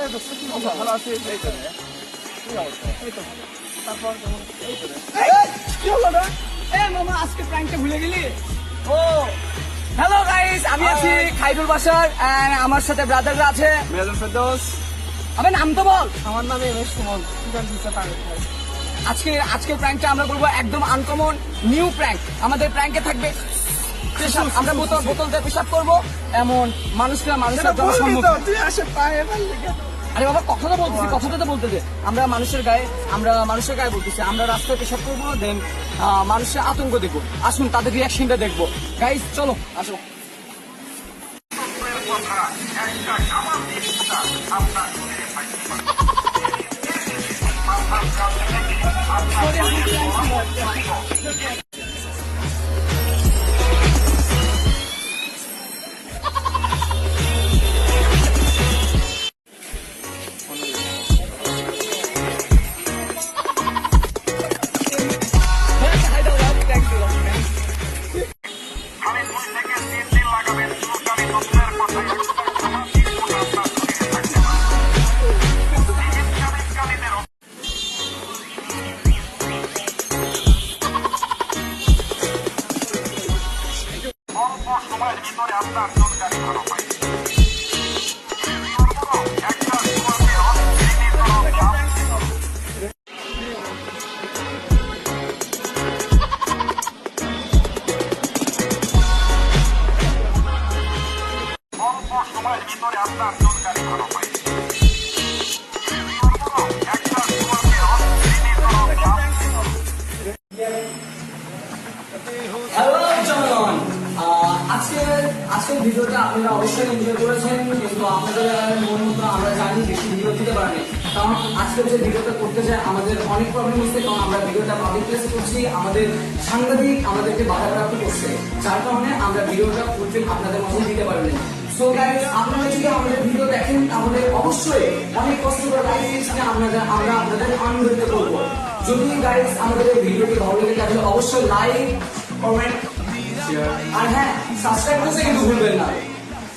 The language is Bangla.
ভালো আছি। এই তো রে। কি অবস্থা? এই তো। তারপর কেমন? এই তো রে। কি হলো রে? মামা আজকে প্র্যাঙ্কটা ভুলে গেলি? ও হ্যালো গাইস, আমি আছি খাইরুল বাসার and আমার সাথে ব্রাদাররা আছে। মেজর ফেরদৌস। আবে নাম তো বল। আমার নাম এমএস সুমন। কি গান দিচ্ছে তার? আজকের প্র্যাঙ্কটা আমরা করবো একদম আনকমন নিউ প্র্যাঙ্ক। আমাদের প্র্যাঙ্কে থাকবে পেশাব। আমরা বোতল দিয়ে পেশাব করবো, এমন মানুষের জনসম্মুখে। তুই আসে পায়ে মারলি কেন? আরে বাবা কথাটা তো বলতে দে। আমরা মানুষের গায়ে বলতেছি, আমরা রাস্তায় পেশাব করবো, দেন মানুষের আতঙ্ক দেখবো। আসুন তাদের রিয়াকশনটা দেখবো। গাইস চলো আসো। সময়ের ভিতরে আপনার সরকারি ভালো পাই অল্প সময়ের ভিতরে আপনার সরকারি ভালো পাই আজকের ভিডিওটা আপনারা অবশ্যই এনজয় করেছেন, কিন্তু আপনাদের মন মতো আমরা জানি বেশি ভিডিও দিতে পারিনি। কারণ আজকের যে ভিডিওটা করতে চাই আমাদের অনেক প্রবলেম হচ্ছে, কারণ আমরা ভিডিওটা পাবলিক প্লেসে করছি, আমাদের সাংবাদিক আমাদেরকে বাধাপ্রাপ্ত করছে, যার কারণে আমরা ভিডিওটা করতে আপনাদের মাঝে দিতে পারিনি। সো গাইস, আপনারা যদি আমাদের ভিডিও দেখেন তাহলে অবশ্যই অনেক কষ্ট করে লাইক দিয়েছেন, আমরা আপনাদের আনন্দিত করবো। যদি গাইস আমাদের এই ভিডিওটি ভালো লাগে তাহলে অবশ্যই লাইক, কমেন্ট আর হ্যাঁ সাবস্ক্রাইব করতে কিন্তু ভুলবেন না।